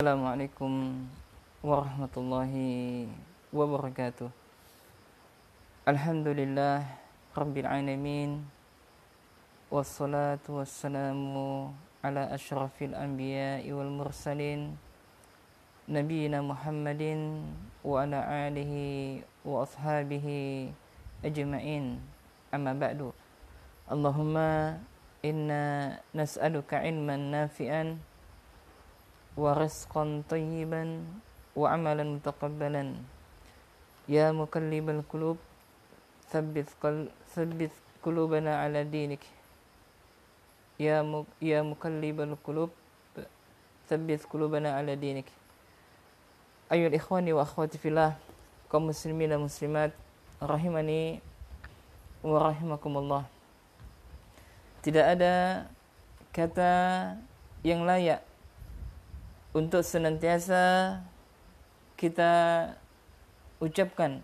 Assalamualaikum warahmatullahi wabarakatuh. Alhamdulillah Rabbil alamin. Wassalatu wassalamu ala asyrafil anbiya'i wal mursalin Nabiina Muhammadin wa ala alihi wa ashabihi ajma'in. Amma ba'du. Allahumma inna nas'aluka ilman nafi'an wa rizqan tayyiban wa amalan mutaqabbalan. Ya muqallibal qulub tsabbit qulubana ala dinik. Ya muqallibal qulub tsabbit qulubana ala dinik. Ayyuhal ikhwani wa akhwati fillah, kaum muslimin dan muslimat rahimani wa rahimakumullah. Tidak ada kata yang layak untuk senantiasa kita ucapkan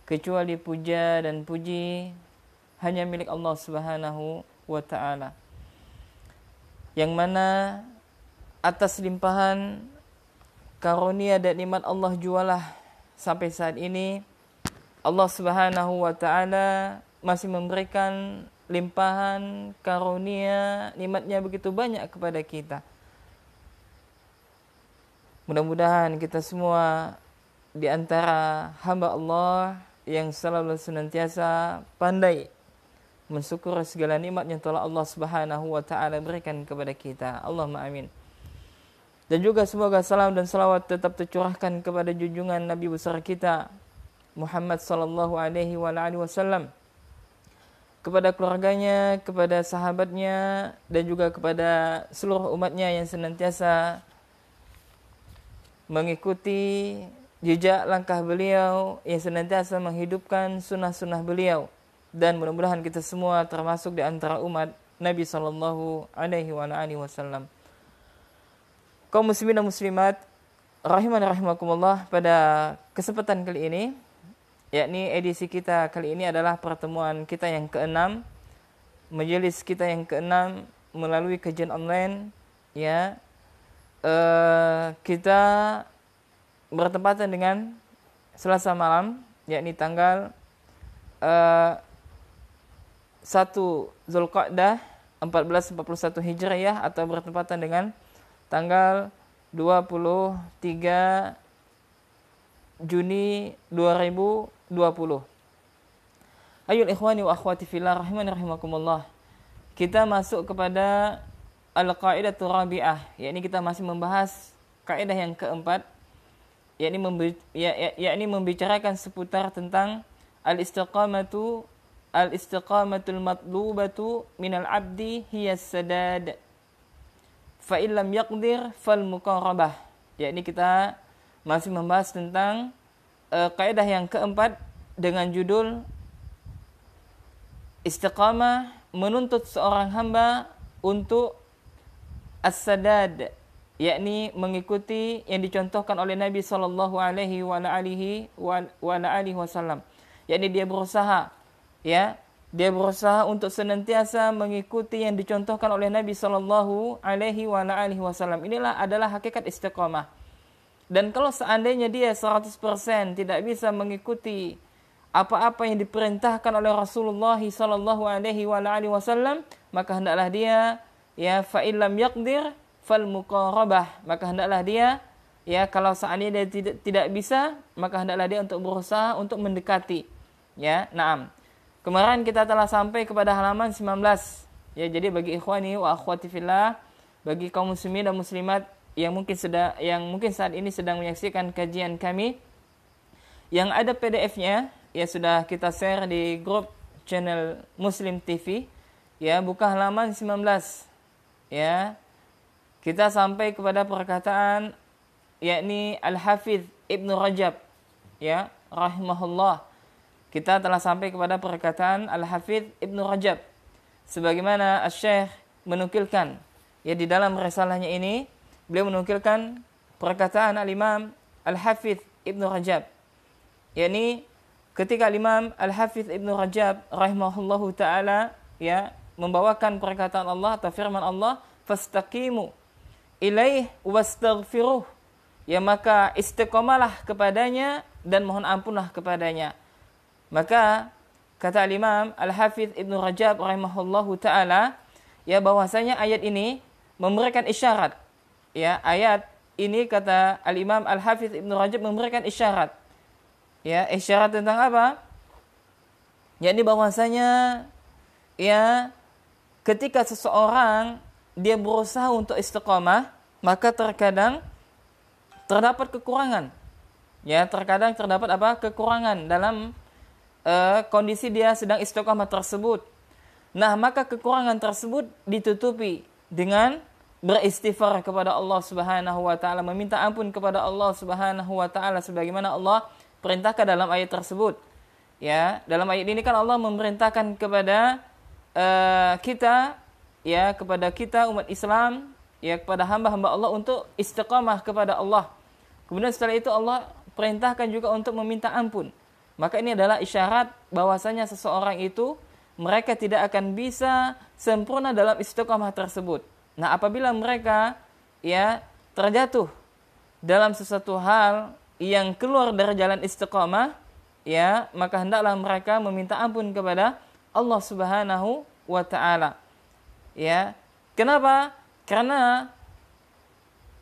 kecuali puja dan puji hanya milik Allah Subhanahu wa ta'ala, yang mana atas limpahan karunia dan nikmat Allah jualah sampai saat ini Allah Subhanahu wa ta'ala masih memberikan limpahan karunia nikmatnya begitu banyak kepada kita. Mudah-mudahan kita semua di antara hamba Allah yang selalu senantiasa pandai mensyukur segala nikmat yang telah Allah Subhanahu wa ta'ala berikan kepada kita. Allahumma amin. Dan juga semoga salam dan salawat tetap tercurahkan kepada junjungan Nabi besar kita Muhammad sallallahu alaihi wasallam, kepada keluarganya, kepada sahabatnya, dan juga kepada seluruh umatnya yang senantiasa mengikuti jejak langkah beliau, yang senantiasa menghidupkan sunnah-sunnah beliau. Dan mudah-mudahan kita semua termasuk di antara umat Nabi sallallahu alaihi wasallam. Kaum muslimin dan muslimat rahiman rahimakumullah, pada kesempatan kali ini, yakni edisi kita kali ini adalah pertemuan kita yang ke-6, majelis kita yang ke-6 melalui kajian online, ya. Kita bertepatan dengan Selasa malam, yakni tanggal 1 Zulqa'dah 1441 Hijriah, atau bertepatan dengan tanggal 23 Juni 2020. Ayyul ikhwani wa akhwati fillah rahimani rahimakumullah. Kita masuk kepada Al-Qa'idatul Rabi'ah, yakni kita masih membahas kaidah yang keempat, yakni membicarakan seputar tentang al-istiqamatul matlubatu minal abdi hiya sadad fa illam yaqdir fal muqarrabah. Yakni kita masih membahas tentang kaidah yang keempat dengan judul istiqamah menuntut seorang hamba untuk as-sadad, yakni mengikuti yang dicontohkan oleh Nabi sallallahu alaihi wasallam. Yakni dia berusaha untuk senantiasa mengikuti yang dicontohkan oleh Nabi sallallahu alaihi wasallam. Inilah adalah hakikat istiqamah. Dan kalau seandainya dia 100% tidak bisa mengikuti apa-apa yang diperintahkan oleh Rasulullah sallallahu alaihi wasallam, maka hendaklah dia fa illam yaqdir fal muqarrabah, maka hendaklah dia kalau seandainya dia tidak bisa, maka hendaklah dia untuk berusaha untuk mendekati. Naam. Kemarin kita telah sampai kepada halaman 19. Jadi bagi ikhwani wa akhwati fillah, bagi kaum muslimin dan muslimat yang mungkin saat ini sedang menyaksikan kajian kami, yang ada PDF-nya sudah kita share di grup channel Muslim TV. Buka halaman 19. Kita sampai kepada perkataan yakni Al-Hafidz Ibnu Rajab rahimahullah. Kita telah sampai kepada perkataan Al-Hafidz Ibnu Rajab, sebagaimana Asy-Syaikh menukilkan di dalam risalahnya ini, beliau menukilkan perkataan Al-Imam Al-Hafidz Ibnu Rajab, yakni ketika Imam Al-Hafidz Ibnu Rajab rahimahullahu taala membawakan perkataan Allah atau firman Allah, fastaqimu, ilaih wastaghfiruh. Ya maka istiqomalah kepadanya dan mohon ampunlah kepadanya. Maka kata Imam Al-Hafidz Ibnu Rajab rahimahullahu taala, ya bahwasanya ayat ini memberikan isyarat. Ya, ayat ini kata Al-Imam Al-Hafidz Ibnu Rajab memberikan isyarat. Ya, isyarat tentang apa? Yakni bahwasanya ya ketika seseorang dia berusaha untuk istiqamah, maka terkadang terdapat kekurangan. Ya, terkadang terdapat apa? Kekurangan dalam kondisi dia sedang istiqamah tersebut. Nah, maka kekurangan tersebut ditutupi dengan beristighfar kepada Allah Subhanahu wa taala, meminta ampun kepada Allah Subhanahu wa taala sebagaimana Allah perintahkan dalam ayat tersebut. Ya, dalam ayat ini kan Allah memerintahkan kepada kita, ya, kepada kita umat Islam, ya, kepada hamba-hamba Allah untuk istiqamah kepada Allah. Kemudian setelah itu Allah perintahkan juga untuk meminta ampun. Maka ini adalah isyarat bahwasanya seseorang itu mereka tidak akan bisa sempurna dalam istiqamah tersebut. Nah, apabila mereka ya terjatuh dalam sesuatu hal yang keluar dari jalan istiqamah, ya, maka hendaklah mereka meminta ampun kepada Allah Subhanahu wa taala. Ya. Kenapa? Karena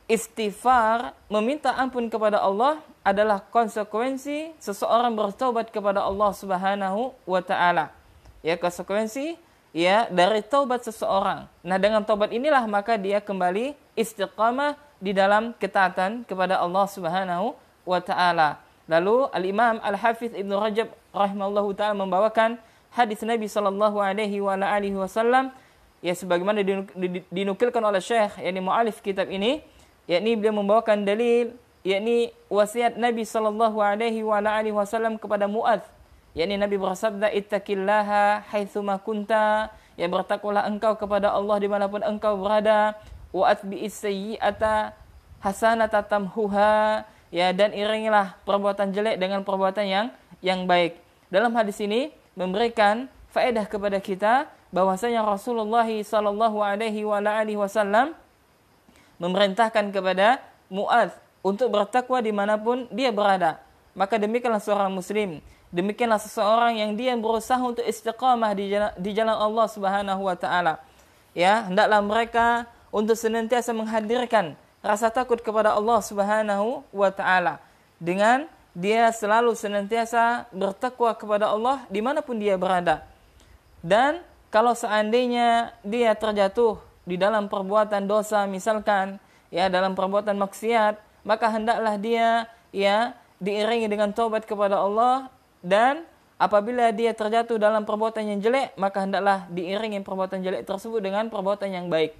istighfar, meminta ampun kepada Allah adalah konsekuensi seseorang bertaubat kepada Allah Subhanahu wa taala. Ya, konsekuensi ya dari taubat seseorang. Nah, dengan taubat inilah maka dia kembali istiqamah di dalam ketaatan kepada Allah Subhanahu wa taala. Lalu Al-Imam Al-Hafidz Ibnu Rajab rahimahullahu taala membawakan hadis Nabi sallallahu alaihi wasallam, ya sebagaimana dinukilkan oleh Syekh yakni mu'alif kitab ini, yakni beliau membawakan dalil yakni wasiat Nabi sallallahu alaihi wasallam kepada Muadz, yakni Nabi bersabda ittaqillaha haitsuma kunta, ya bertakwalah engkau kepada Allah dimanapun engkau berada, wa atbi'is sayyi'ata hasanata tamhuha, ya, dan iringilah perbuatan jelek dengan perbuatan yang baik. Dalam hadis ini memberikan faedah kepada kita bahwasanya Rasulullah sallallahu alaihi wasallam memerintahkan kepada Muadz untuk bertakwa dimanapun dia berada. Maka demikianlah seorang muslim, demikianlah seseorang yang dia berusaha untuk istiqamah di jalan Allah Subhanahu wa taala. Ya, hendaklah mereka untuk senantiasa menghadirkan rasa takut kepada Allah Subhanahu wa taala dengan dia selalu senantiasa bertakwa kepada Allah dimanapun dia berada. Dan kalau seandainya dia terjatuh di dalam perbuatan dosa, misalkan ya dalam perbuatan maksiat, maka hendaklah dia ya diiringi dengan taubat kepada Allah, dan apabila dia terjatuh dalam perbuatan yang jelek, maka hendaklah diiringi perbuatan jelek tersebut dengan perbuatan yang baik.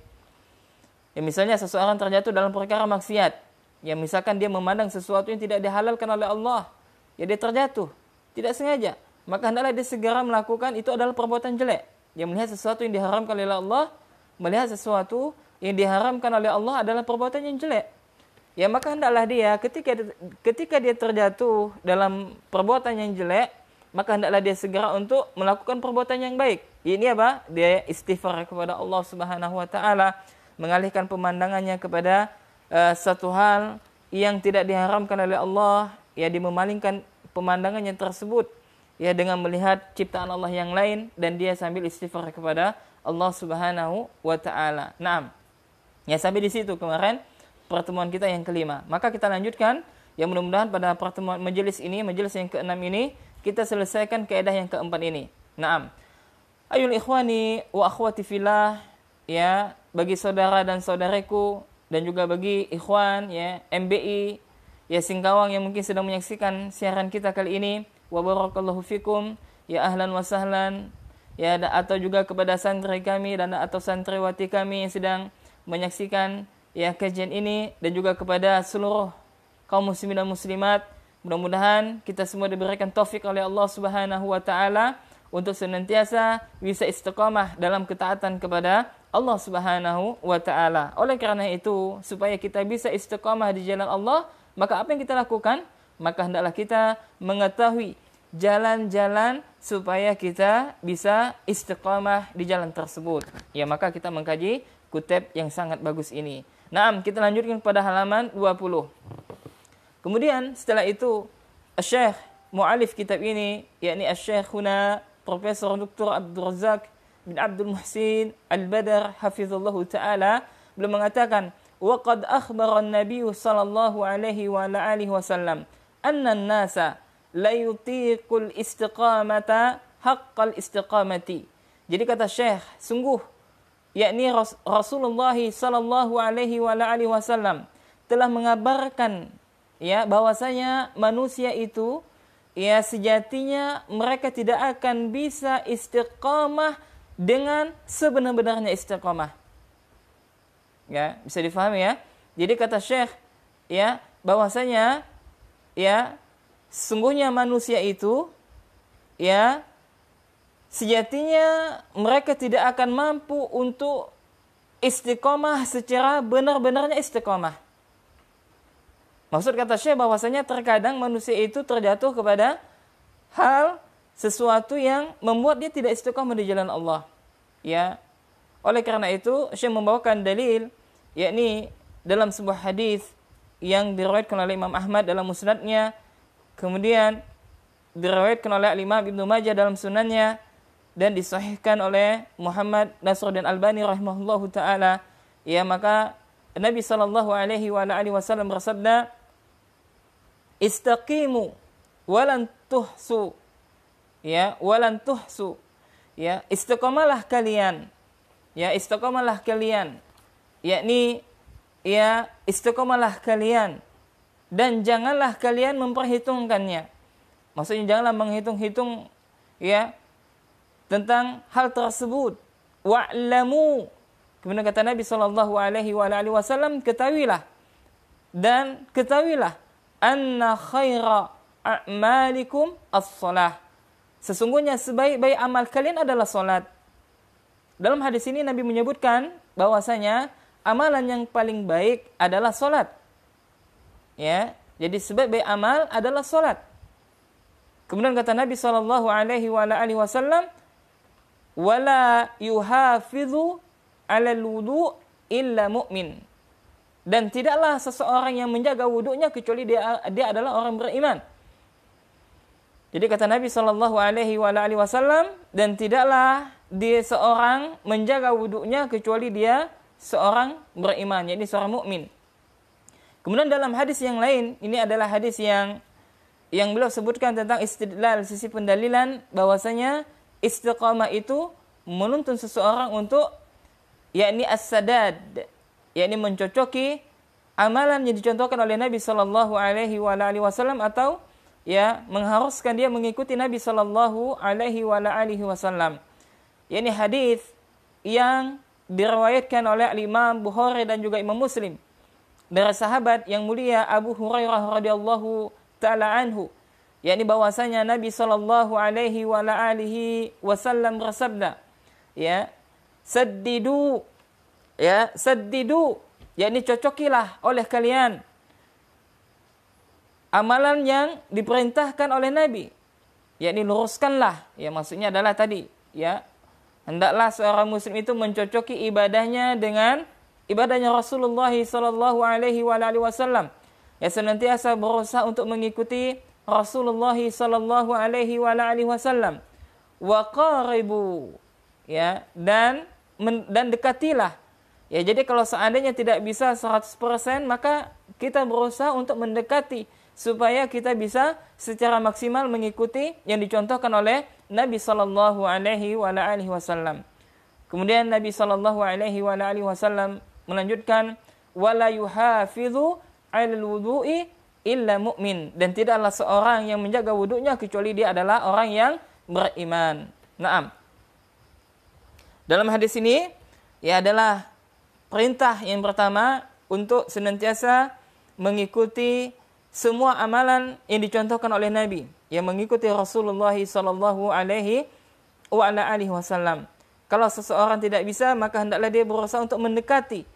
Ya, misalnya seseorang terjatuh dalam perkara maksiat, ya misalkan dia memandang sesuatu yang tidak dihalalkan oleh Allah, ya dia terjatuh tidak sengaja, maka hendaklah dia segera melakukan, itu adalah perbuatan jelek. Dia melihat sesuatu yang diharamkan oleh Allah, melihat sesuatu yang diharamkan oleh Allah adalah perbuatan yang jelek. Ya maka hendaklah dia ketika dia terjatuh dalam perbuatan yang jelek, maka hendaklah dia segera untuk melakukan perbuatan yang baik. Ini apa? Dia istighfar kepada Allah Subhanahu wa taala, mengalihkan pemandangannya kepada satu hal yang tidak diharamkan oleh Allah, ya dia memalingkan pemandangannya tersebut ya dengan melihat ciptaan Allah yang lain, dan dia sambil istighfar kepada Allah Subhanahu wa taala. Naam. Ya, sampai di situ kemarin pertemuan kita yang kelima. Maka kita lanjutkan, ya mudah-mudahan pada pertemuan majelis ini, majelis yang keenam ini, kita selesaikan kaidah yang keempat ini. Naam. Ayul ikhwani wa akhwati fillah, ya bagi saudara dan saudariku, dan juga bagi ikhwan ya MBI ya Singkawang yang mungkin sedang menyaksikan siaran kita kali ini, wa barakallahu fikum, ya ahlan wa sahlan, ya atau juga kepada santri kami dan atau santriwati kami yang sedang menyaksikan ya kajian ini, dan juga kepada seluruh kaum muslimin dan muslimat. Mudah-mudahan kita semua diberikan taufik oleh Allah Subhanahu wa taala untuk senantiasa bisa istiqamah dalam ketaatan kepada Allah Subhanahu wa taala. Oleh karena itu, supaya kita bisa istiqamah di jalan Allah, maka apa yang kita lakukan? Maka hendaklah kita mengetahui jalan-jalan supaya kita bisa istiqamah di jalan tersebut. Ya, maka kita mengkaji kutub yang sangat bagus ini. Naam, kita lanjutkan pada halaman 20. Kemudian setelah itu Syekh mu'alif kitab ini, yakni Syekhuna Profesor Dr. Abdul Razak bin Abdul Muhsin Al-Badar hafizallahu taala, beliau mengatakan, wa qad akhbara an-nabiy sallallahu alaihi wa alihi wasallam anna an-nasa la yutiqul istiqamata haqqal istiqamati. Jadi kata Syekh, sungguh yakni Rasulullah sallallahu alaihi wa alihi wasallam telah mengabarkan ya bahwasanya manusia itu ya sejatinya mereka tidak akan bisa istiqamah dengan sebenar-benarnya istiqamah. Ya, bisa difahami ya. Jadi kata Syekh ya bahwasanya ya sungguhnya manusia itu ya sejatinya mereka tidak akan mampu untuk istiqomah secara benar-benarnya istiqomah. Maksud kata Syekh bahwasanya terkadang manusia itu terjatuh kepada hal sesuatu yang membuat dia tidak istiqomah di jalan Allah. Ya. Oleh karena itu Syekh membawakan dalil yakni dalam sebuah hadis yang diriwayatkan oleh Imam Ahmad dalam musnadnya, kemudian diriwayatkan oleh Imam Ibnu Majah dalam sunannya, dan disahihkan oleh Muhammad Nasruddin Albani rahimahullahu taala. Ya, maka Nabi sallallahu alaihi wa alihi wasallam bersabda, istaqimu walan tuhsu. Ya, walan tuhsu. Ya, istiqamalah kalian. Ya, istiqamalah kalian. Yakni ya, istiqamalah kalian dan janganlah kalian memperhitungkannya. Maksudnya janganlah menghitung-hitung ya tentang hal tersebut. Wa'lamu. Kemudian kata Nabi sallallahu alaihi wa alihi wasallam, ketahuilah anna khaira a'malikum as-shalah. Sesungguhnya sebaik-baik amal kalian adalah salat. Dalam hadis ini Nabi menyebutkan bahwasanya amalan yang paling baik adalah salat. Ya, jadi sebaik-baik amal adalah salat. Kemudian kata Nabi sallallahu alaihi wa alihi wasallam, wala yuhafidhu 'alal wudu' illa mu'min. Dan tidaklah seseorang yang menjaga wudunya kecuali dia adalah orang beriman. Jadi kata Nabi sallallahu alaihi wa alihi wasallam, dan tidaklah dia seorang menjaga wudunya kecuali dia seorang beriman, yakni seorang mukmin. Kemudian dalam hadis yang lain, ini adalah hadis yang beliau sebutkan tentang istidlal, sisi pendalilan bahwasanya istiqamah itu menuntun seseorang untuk yakni as-sadad, yakni mencocoki amalan yang dicontohkan oleh Nabi sallallahu alaihi wa alihi wasallam, atau ya mengharuskan dia mengikuti Nabi sallallahu alaihi wa alihi wasallam. Yakni hadis yang diriwayatkan oleh Imam Bukhari dan juga Imam Muslim dari sahabat yang mulia Abu Hurairah radhiyallahu taala anhu, yakni bahwasanya Nabi sallallahu alaihi wa alihi wasallam bersabda, ya, saddidu, yakni cocokilah oleh kalian amalan yang diperintahkan oleh Nabi, yakni luruskanlah, ya maksudnya adalah tadi, ya, hendaklah seorang muslim itu mencocoki ibadahnya dengan ibadahnya Rasulullah sallallahu alaihi wa alihi wasallam. Ya, senantiasa berusaha untuk mengikuti Rasulullah sallallahu alaihi wa alihi wasallam. Wa qaribu, ya, dan dekatilah. Ya, jadi kalau seandainya tidak bisa 100%, maka kita berusaha untuk mendekati supaya kita bisa secara maksimal mengikuti yang dicontohkan oleh Nabi sallallahu alaihi wa alihi wasallam. Kemudian Nabi sallallahu alaihi wa alihi wasallam melanjutkan, wala yuhafidhu 'alal wudu'i illa mu'min, dan tidaklah seorang yang menjaga wudunya kecuali dia adalah orang yang beriman. Naam. Dalam hadis ini ya adalah perintah yang pertama untuk senantiasa mengikuti semua amalan yang dicontohkan oleh Nabi, yang mengikuti Rasulullah sallallahu alaihi wa alihi wasallam. Kalau seseorang tidak bisa, maka hendaklah dia berusaha untuk mendekati,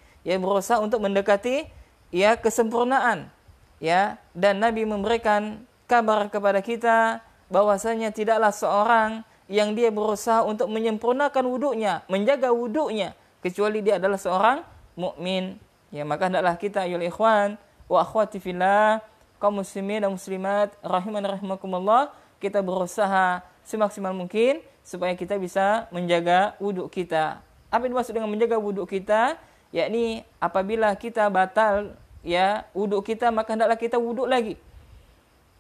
ya kesempurnaan, ya, dan Nabi memberikan kabar kepada kita bahwasanya tidaklah seorang yang dia berusaha untuk menyempurnakan wudunya, menjaga wudunya, kecuali dia adalah seorang mukmin. Ya, maka hendaklah kita ayyuhal ikhwan wa akhwati fillah, kaum muslimin dan muslimat rahiman rahimakumullah, kita berusaha semaksimal mungkin supaya kita bisa menjaga wudhu kita. Apa yang dimaksud dengan menjaga wudhu kita? Yakni apabila kita batal ya wudhu kita, maka hendaklah kita wudhu lagi.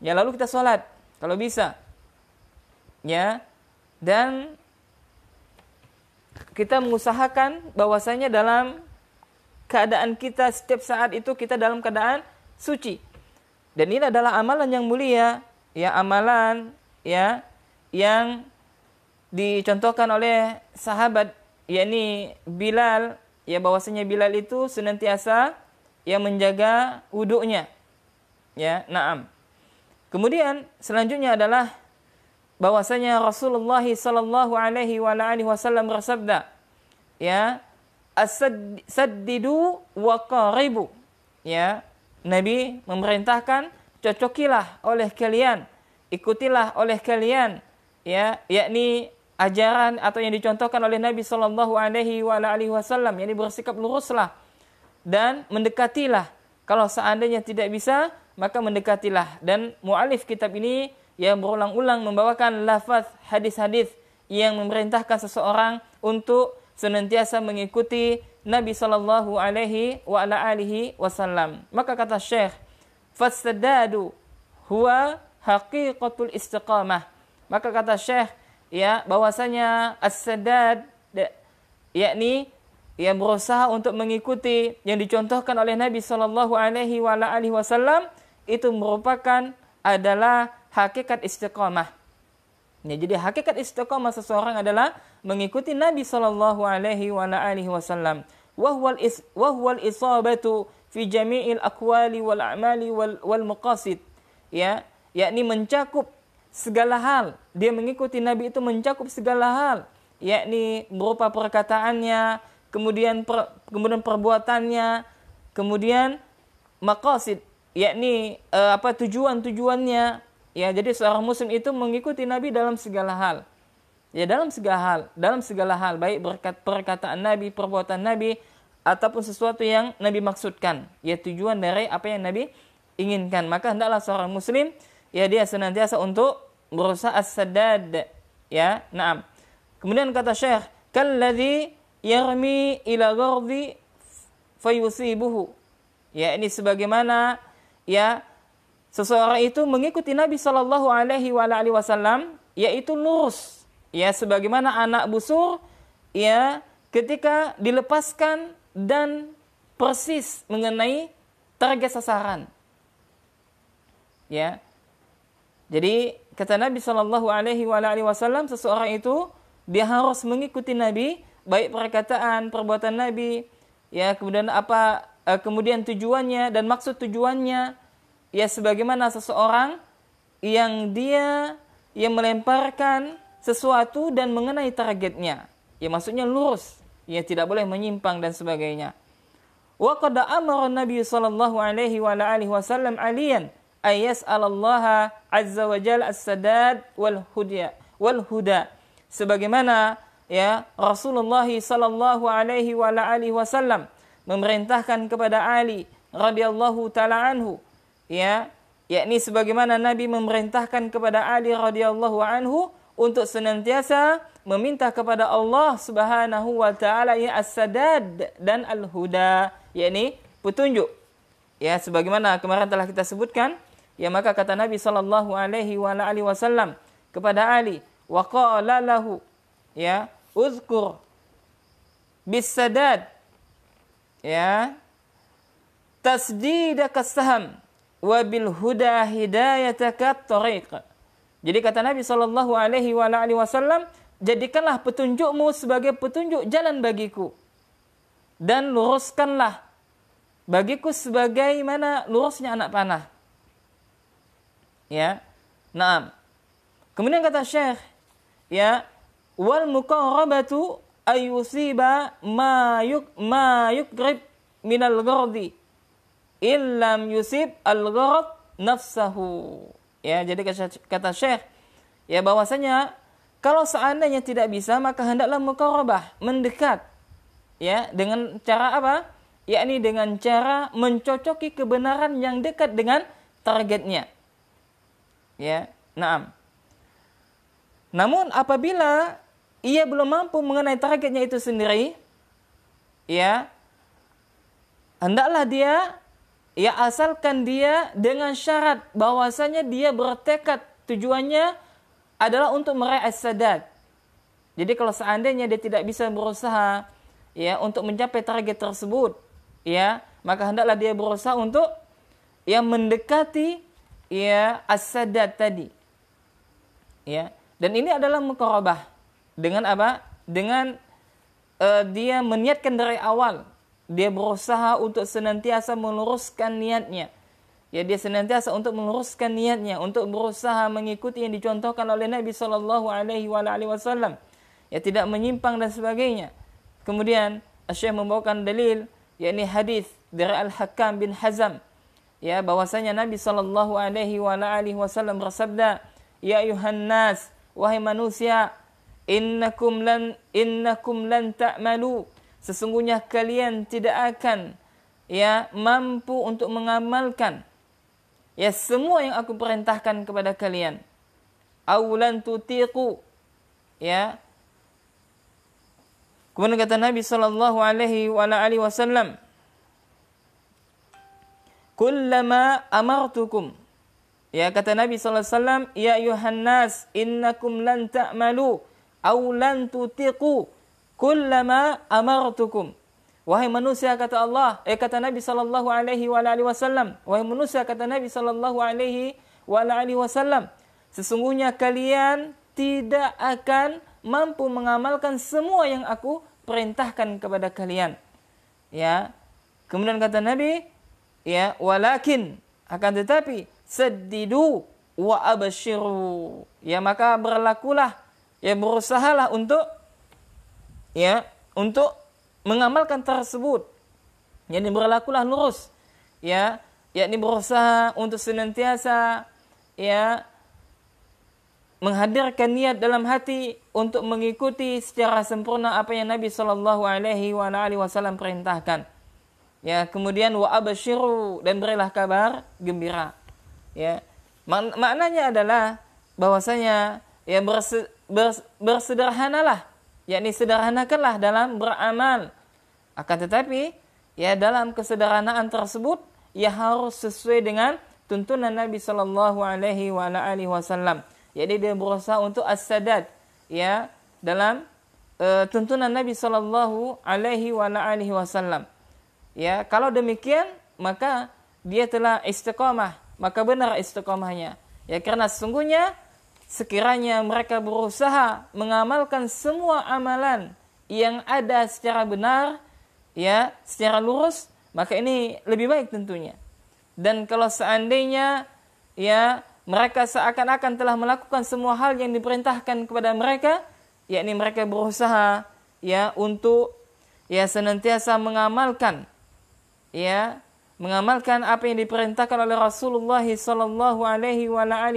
Ya, lalu kita sholat kalau bisa. Ya. Dan kita mengusahakan bahwasanya dalam keadaan kita setiap saat itu kita dalam keadaan suci. Dan ini adalah amalan yang mulia, ya, amalan ya yang dicontohkan oleh sahabat yakni Bilal, ya, bahwasanya Bilal itu senantiasa yang menjaga wudunya. Ya, na'am. Kemudian selanjutnya adalah bahwasanya Rasulullah sallallahu alaihi wasallam bersabda, ya, as-saddidu wa qaribu. Ya, Nabi memerintahkan cocokilah oleh kalian, ikutilah oleh kalian, ya, yakni ajaran atau yang dicontohkan oleh Nabi sallallahu alaihi wasallam, yakni bersikap luruslah dan mendekatilah. Kalau seandainya tidak bisa, maka mendekatilah. Dan mu'alif kitab ini yang berulang-ulang membawakan lafaz hadis-hadis yang memerintahkan seseorang untuk senantiasa mengikuti Nabi sallallahu alaihi wasallam. Maka kata Syekh, "Fasadadu huwa haqiqatul istiqamah." Maka kata Syekh, ya, bahwasanya as-sadad yakni yang berusaha untuk mengikuti yang dicontohkan oleh Nabi sallallahu alaihi wasallam itu merupakan adalah hakikat istiqamah. Ya, jadi hakikat istiqamah seseorang adalah mengikuti Nabi sallallahu alaihi wasallam. Wa huwal isabatu fi jami'il aqwali wal a'mali wal maqasid. Ya, yakni mencakup segala hal. Dia mengikuti Nabi itu mencakup segala hal, yakni berupa perkataannya, kemudian perbuatannya, kemudian maqasid, yakni tujuan-tujuannya. Ya, jadi seorang muslim itu mengikuti Nabi dalam segala hal. Ya, dalam segala hal, baik perkataan Nabi, perbuatan Nabi, ataupun sesuatu yang Nabi maksudkan. Ya, tujuan dari apa yang Nabi inginkan. Maka hendaklah seorang muslim, ya, dia senantiasa untuk berusaha as-sadad. Ya, na'am. Kemudian kata Syekh, kalladzi yarmi ila ghardi fayusibuhu. Ya, ini sebagaimana, ya, seseorang itu mengikuti Nabi sallallahu alaihi wasallam, yaitu lurus. Ya, sebagaimana anak busur, ya, ketika dilepaskan dan persis mengenai target sasaran. Ya. Jadi kata Nabi sallallahu alaihi wasallam, seseorang itu dia harus mengikuti Nabi, baik perkataan, perbuatan Nabi, ya, kemudian tujuannya dan maksud tujuannya, ya, sebagaimana seseorang yang dia yang melemparkan sesuatu dan mengenai targetnya. Ya, maksudnya lurus, ya, tidak boleh menyimpang dan sebagainya. Wa qad amara Nabi sallallahu alaihi wasallam aliyan ay yas'alallaha azza wa jalla as-sadad wal huda. Sebagaimana, ya, Rasulullah sallallahu alaihi wasallam memerintahkan kepada Ali radhiyallahu taala anhu, ya, yakni sebagaimana Nabi memerintahkan kepada Ali radhiyallahu anhu untuk senantiasa meminta kepada Allah Subhanahu wa taala, ya, as-sadad dan al-huda, yakni petunjuk. Ya, sebagaimana kemarin telah kita sebutkan, ya, maka kata Nabi sallallahu alaihi wasallam kepada Ali, wa qala lahu, ya, uzkur bis-sadad, ya, tasdidaka saham wa bil huda hidayataka tariq. Jadi kata Nabi sallallahu alaihi wasallam, jadikanlah petunjukmu sebagai petunjuk jalan bagiku dan luruskanlah bagiku sebagaimana lurusnya anak panah. Ya. Naam. Kemudian kata Syekh, ya, wal muqarabatu ayusiba ma yuqrib minal ghardi illam yusib al-gharad nafsahu. Ya, jadi kata Syekh, ya, bahwasanya kalau seandainya tidak bisa, maka hendaklah muqarabah, mendekat. Ya, dengan cara apa? yakni dengan cara mencocoki kebenaran yang dekat dengan targetnya. Ya, naam. Namun apabila ia belum mampu mengenai targetnya itu sendiri, ya, hendaklah dia, ya, asalkan dia dengan syarat bahwasanya dia bertekad tujuannya adalah untuk meraih as-sadad. Jadi kalau seandainya dia tidak bisa berusaha, ya, untuk mencapai target tersebut, ya, maka hendaklah dia berusaha untuk, ya, mendekati, ya, as-sadad tadi. Ya. Dan ini adalah muqarabah. Dengan apa? Dengan dia meniatkan dari awal. Dia berusaha untuk senantiasa meluruskan niatnya. Ya, dia senantiasa untuk meluruskan niatnya, untuk berusaha mengikuti yang dicontohkan oleh Nabi sallallahu alaihi wasallam. Ya, tidak menyimpang dan sebagainya. Kemudian Syekh membawakan dalil, yakni hadis dari Al-Hakam bin Hazam, ya, bahwasanya Nabi sallallahu alaihi wasallam bersabda, "Ya ayuhan nas, wahai manusia, innakum lan ta'malu, sesungguhnya kalian tidak akan, ya, mampu untuk mengamalkan, ya, semua yang aku perintahkan kepada kalian. Aw lan tutiqu." Ya. Kemudian kata Nabi sallallahu alaihi wasallam, "Kullama amartukum." Ya, kata Nabi sallallahu alaihi wasallam, "Ya ayuhan nas, innakum lan ta'malu aw lan tutiqu kullama amartukum." Wahai manusia, kata Allah, kata Nabi sallallahu alaihi wasallam, wahai manusia, kata Nabi sallallahu alaihi wasallam, sesungguhnya kalian tidak akan mampu mengamalkan semua yang aku perintahkan kepada kalian. Ya. Kemudian kata Nabi, ya, walakin, akan tetapi, saddidu wa abashiru. Ya, maka berlakulah, ya, berusahalah untuk, ya, untuk mengamalkan tersebut. Yani berlakulah lurus. Ya, yakni berusaha untuk senantiasa, ya, menghadirkan niat dalam hati untuk mengikuti secara sempurna apa yang Nabi sallallahu alaihi wasallam perintahkan. Ya, kemudian wa abashiru, dan berilah kabar gembira. Ya, maknanya adalah bahwasanya, ya, bersederhanalah, yakni sederhanakanlah dalam beramal. Akan tetapi, ya, dalam kesederhanaan tersebut, ya, harus sesuai dengan tuntunan Nabi sallallahu alaihi wasallam. Jadi dia berusaha untuk as-sadad, ya, dalam tuntunan Nabi sallallahu alaihi wasallam. Ya, kalau demikian maka dia telah istiqamah, maka benar istiqamahnya. Ya, karena sesungguhnya sekiranya mereka berusaha mengamalkan semua amalan yang ada secara benar, ya, secara lurus, maka ini lebih baik tentunya. Dan kalau seandainya, ya, mereka seakan-akan telah melakukan semua hal yang diperintahkan kepada mereka, yakni mereka berusaha, ya, untuk, ya, senantiasa mengamalkan, ya, mengamalkan apa yang diperintahkan oleh Rasulullah sallallahu alaihi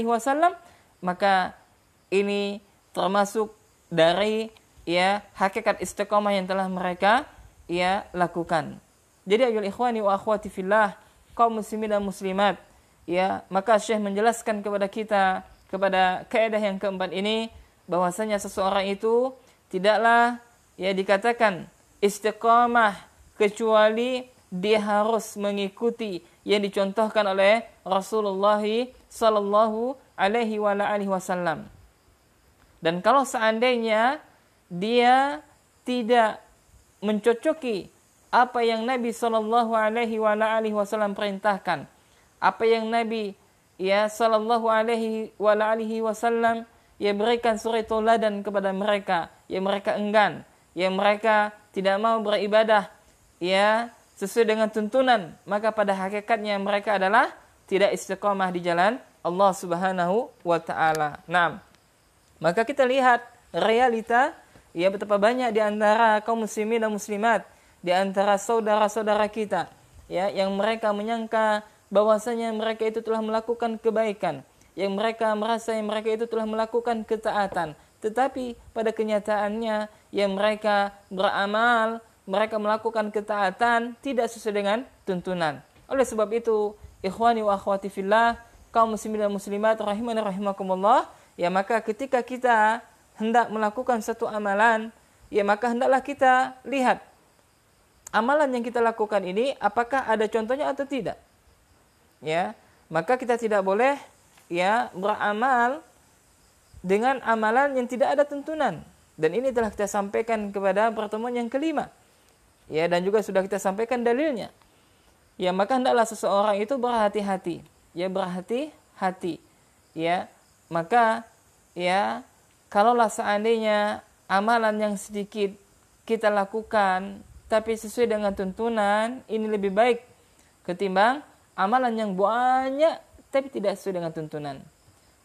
wasallam, maka ini termasuk dari, ya, hakikat istiqamah yang telah mereka, ya, lakukan. Jadi ayyuhal ikhwani wa akhwati fillah, kaum muslimin dan muslimat, ya, maka Syekh menjelaskan kepada kita, kepada kaidah yang keempat ini, bahwasanya seseorang itu tidaklah, ya, dikatakan istiqamah kecuali dia harus mengikuti yang dicontohkan oleh Rasulullah sallallahu alaihi wasallam. Dan kalau seandainya dia tidak mencocoki apa yang Nabi sallallahu alaihi wasallam perintahkan, apa yang Nabi, ya, sallallahu alaihi wasallam, ya, berikan suri tauladan kepada mereka, ya, mereka enggan, ya, mereka tidak mau beribadah, ya, sesuai dengan tuntunan, maka pada hakikatnya mereka adalah tidak istiqamah di jalan Allah Subhanahu wa taala. Nah, maka kita lihat realita, ya, betapa banyak di antara kaum muslimin dan muslimat, di antara saudara-saudara kita, ya, yang mereka menyangka bahwasanya mereka itu telah melakukan kebaikan, yang mereka merasa yang mereka itu telah melakukan ketaatan, tetapi pada kenyataannya yang mereka beramal, mereka melakukan ketaatan tidak sesuai dengan tuntunan. Oleh sebab itu, ikhwani wa akhwati fillah, kaum muslimin dan muslimat rahimani rahimakumullah, ya maka ketika kita hendak melakukan satu amalan, ya maka hendaklah kita lihat amalan yang kita lakukan ini apakah ada contohnya atau tidak. Ya, maka kita tidak boleh ya beramal dengan amalan yang tidak ada tuntunan. Dan ini telah kita sampaikan kepada pertemuan yang kelima. Ya, dan juga sudah kita sampaikan dalilnya. Ya, maka hendaklah seseorang itu berhati-hati. Ya, berhati-hati. Ya, maka ya kalaulah seandainya amalan yang sedikit kita lakukan tapi sesuai dengan tuntunan, ini lebih baik ketimbang amalan yang banyak tapi tidak sesuai dengan tuntunan.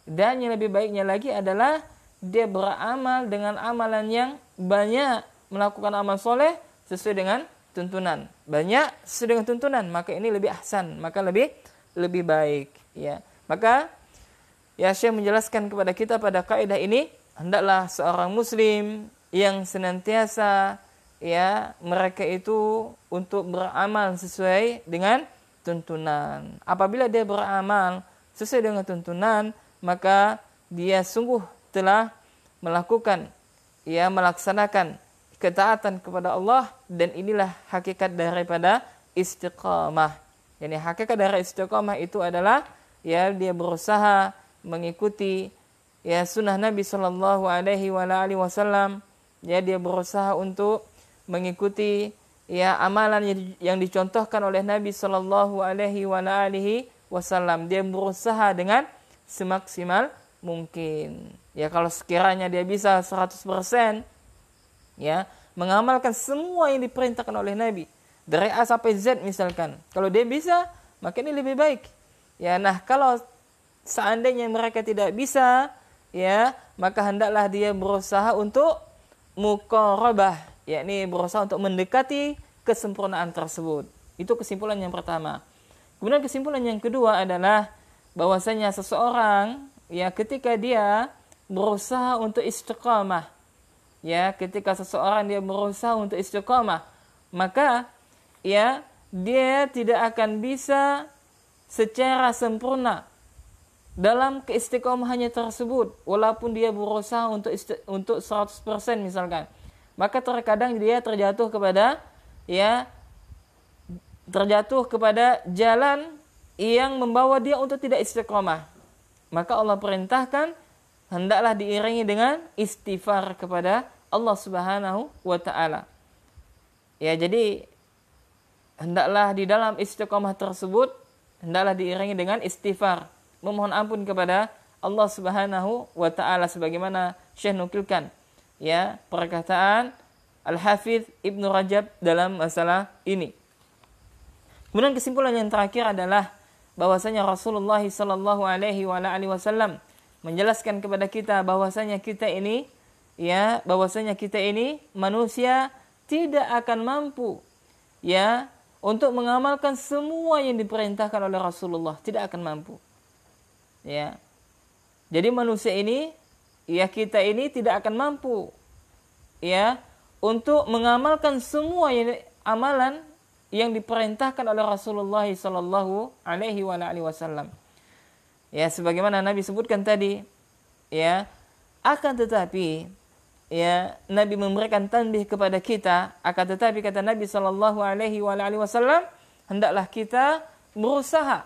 Dan yang lebih baiknya lagi adalah dia beramal dengan amalan yang banyak, melakukan amal soleh sesuai dengan tuntunan. Banyak sesuai dengan tuntunan, maka ini lebih ahsan, maka lebih baik. Ya, maka ya Syekh menjelaskan kepada kita pada kaidah ini, hendaklah seorang muslim yang senantiasa ya mereka itu untuk beramal sesuai dengan tuntunan. Apabila dia beramal sesuai dengan tuntunan, maka dia sungguh telah melakukan ya melaksanakan ketaatan kepada Allah, dan inilah hakikat daripada istiqamah. Yani hakikat dari istiqamah itu adalah ya dia berusaha mengikuti ya sunnah Nabi Shallallahu Alaihi Wasallam. Ya dia berusaha untuk mengikuti ya amalan yang dicontohkan oleh Nabi Shallallahu Alaihi Wasallam. Dia berusaha dengan semaksimal mungkin. Ya kalau sekiranya dia bisa 100% ya mengamalkan semua yang diperintahkan oleh Nabi dari A sampai Z misalkan. Kalau dia bisa, maka ini lebih baik. Ya, nah kalau seandainya mereka tidak bisa, ya, maka hendaklah dia berusaha untuk muqarabah, yakni berusaha untuk mendekati kesempurnaan tersebut. Itu kesimpulan yang pertama. Kemudian kesimpulan yang kedua adalah bahwasanya seseorang ya ketika dia berusaha untuk istiqamah, ya ketika seseorang dia berusaha untuk istiqamah, maka ya dia tidak akan bisa secara sempurna dalam keistiqomahannya tersebut, walaupun dia berusaha untuk 100% misalkan. Maka terkadang dia terjatuh kepada jalan yang membawa dia untuk tidak istiqomah. Maka Allah perintahkan hendaklah diiringi dengan istighfar kepada Allah Subhanahu wa taala. Ya, jadi hendaklah di dalam istiqomah tersebut hendaklah diiringi dengan istighfar, memohon ampun kepada Allah Subhanahu wa taala, sebagaimana Syekh nukilkan ya perkataan Al-Hafidz Ibnu Rajab dalam masalah ini. Kemudian kesimpulan yang terakhir adalah bahwasanya Rasulullah sallallahu alaihi wasallam menjelaskan kepada kita bahwasanya kita ini manusia tidak akan mampu ya untuk mengamalkan semua yang diperintahkan oleh Rasulullah, tidak akan mampu. Ya. Jadi manusia ini ya kita ini tidak akan mampu ya untuk mengamalkan semua amalan yang diperintahkan oleh Rasulullah sallallahu alaihi wasallam. Ya, sebagaimana Nabi sebutkan tadi, ya, akan tetapi ya Nabi memberikan tanbih kepada kita, akan tetapi kata Nabi sallallahu alaihi wasallam, hendaklah kita berusaha.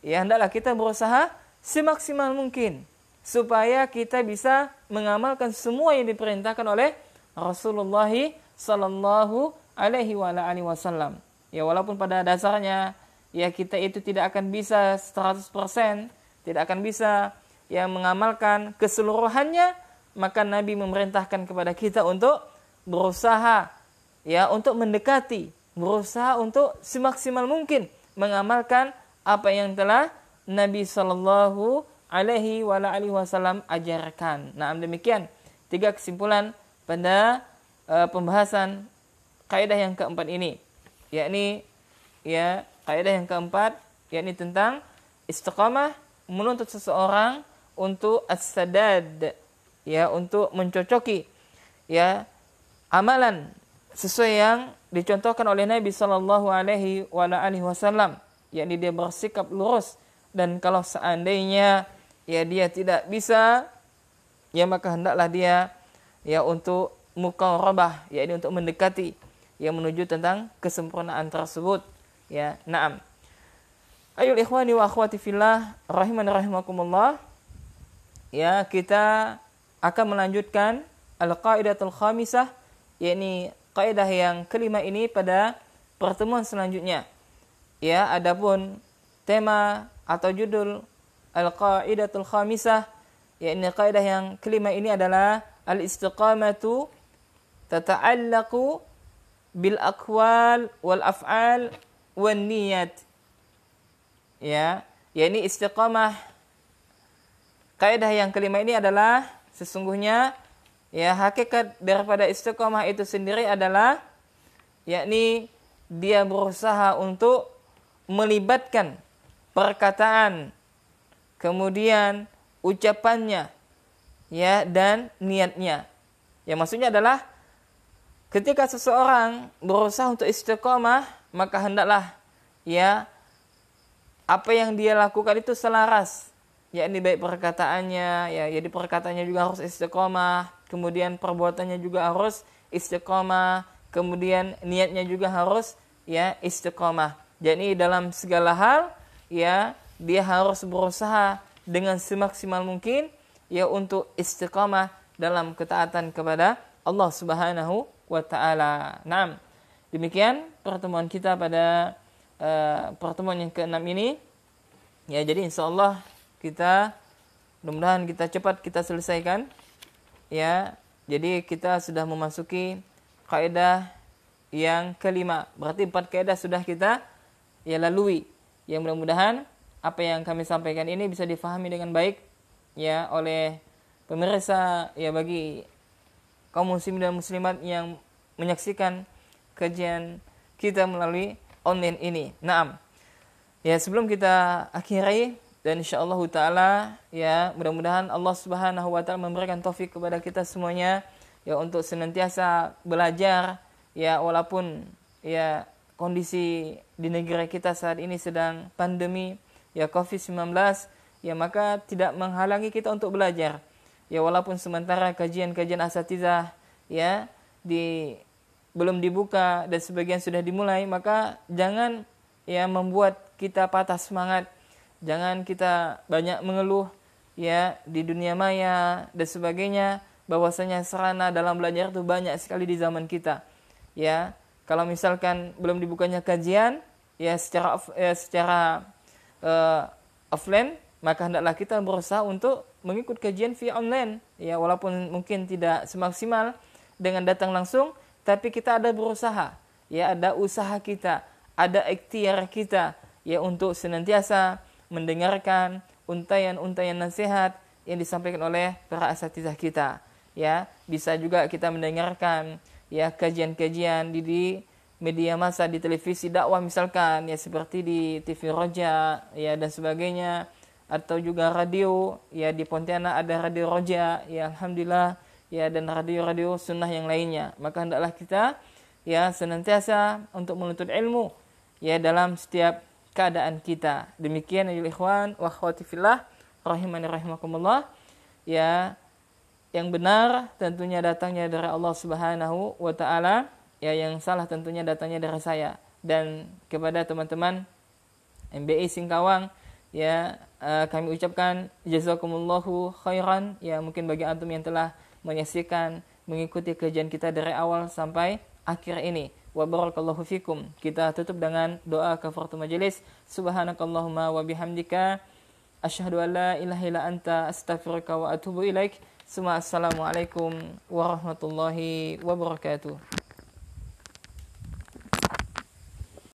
Ya, hendaklah kita berusaha semaksimal mungkin supaya kita bisa mengamalkan semua yang diperintahkan oleh Rasulullah sallallahu alaihi wasallam. Ya, walaupun pada dasarnya ya kita itu tidak akan bisa 100%, tidak akan bisa ya mengamalkan keseluruhannya, maka Nabi memerintahkan kepada kita untuk berusaha ya untuk mendekati, berusaha untuk semaksimal mungkin mengamalkan apa yang telah Nabi sallallahu alaihi wasallam ajarkan. Nah, demikian 3 kesimpulan pada pembahasan kaidah yang keempat ini, yakni ya kaidah yang keempat yakni tentang istiqamah, menuntut seseorang untuk as-sadad, ya untuk mencocoki ya amalan sesuai yang dicontohkan oleh Nabi Shallallahu Alaihi Wasallam, yakni dia bersikap lurus. Dan kalau seandainya ya dia tidak bisa, ya maka hendaklah dia ya untuk muqarabah, yakni untuk mendekati, yang menuju tentang kesempurnaan tersebut. Ya, na'am. Ayul ikhwani wa akhwati fillah, rahimani rahimakumullah. Ya, kita akan melanjutkan al-qaidatul khamisah, yakni kaidah yang kelima ini pada pertemuan selanjutnya. Ya, adapun tema atau judul al-qaidatul khamisah, yakni kaidah yang kelima ini adalah al-istiqamatu tata'allaqu bil aqwal wal af'al wan niyat. Ya, yakni istiqamah, kaidah yang kelima ini adalah sesungguhnya ya hakikat daripada istiqamah itu sendiri adalah yakni dia berusaha untuk melibatkan perkataan, kemudian ucapannya, ya, dan niatnya. Ya, maksudnya adalah ketika seseorang berusaha untuk istiqamah, maka hendaklah ya apa yang dia lakukan itu selaras, yakni baik perkataannya, ya, jadi perkataannya juga harus istiqamah, kemudian perbuatannya juga harus istiqamah, kemudian niatnya juga harus ya istiqamah. Jadi dalam segala hal ya dia harus berusaha dengan semaksimal mungkin ya untuk istiqamah dalam ketaatan kepada Allah Subhanahu wa taala. Naam. Demikian pertemuan kita pada pertemuan yang ke-6 ini. Ya, jadi insyaallah kita mudah-mudahan kita cepat kita selesaikan. Ya, jadi kita sudah memasuki kaidah yang kelima. Berarti 4 kaidah sudah kita ya lalui. Ya, mudah-mudahan apa yang kami sampaikan ini bisa difahami dengan baik ya oleh pemirsa ya bagi kaum muslimin dan muslimat yang menyaksikan kajian kita melalui online ini. Naam. Ya, sebelum kita akhiri dan insyaallah taala ya mudah-mudahan Allah Subhanahu wa taala memberikan taufik kepada kita semuanya ya untuk senantiasa belajar ya walaupun ya kondisi di negara kita saat ini sedang pandemi ya COVID-19 ya maka tidak menghalangi kita untuk belajar. Ya walaupun sementara kajian-kajian asatizah ya belum dibuka dan sebagian sudah dimulai, maka jangan ya membuat kita patah semangat. Jangan kita banyak mengeluh ya di dunia maya dan sebagainya, bahwasanya sarana dalam belajar itu banyak sekali di zaman kita. Ya, kalau misalkan belum dibukanya kajian ya secara offline, maka hendaklah kita berusaha untuk mengikut kajian via online ya walaupun mungkin tidak semaksimal dengan datang langsung, tapi kita ada berusaha ya, ada usaha kita, ada ikhtiar kita ya untuk senantiasa mendengarkan untayan-untayan nasihat yang disampaikan oleh para asatizah kita. Ya, bisa juga kita mendengarkan ya kajian-kajian di media massa, di televisi dakwah misalkan ya seperti di TV Roja ya dan sebagainya, atau juga radio ya di Pontianak ada Radio Roja ya alhamdulillah ya, dan radio-radio sunnah yang lainnya. Maka hendaklah kita ya senantiasa untuk menuntut ilmu ya dalam setiap keadaan kita. Demikian ayuhal ikhwan wa akhwati fillah rahimani rahimakumullah. Ya, yang benar tentunya datangnya dari Allah Subhanahu wa taala, ya yang salah tentunya datangnya dari saya. Dan kepada teman-teman MBI Singkawang ya kami ucapkan jazakumullahu khairan ya, mungkin bagi antum yang telah menyaksikan mengikuti kajian kita dari awal sampai akhir ini. Wa barakallahu fikum. Kita tutup dengan doa kafaratul majelis. Subhanakallahumma wa bihamdika asyhadu an la ilaha illa anta astaghfiruka wa atubu ilaik. Assalamualaikum warahmatullahi wabarakatuh.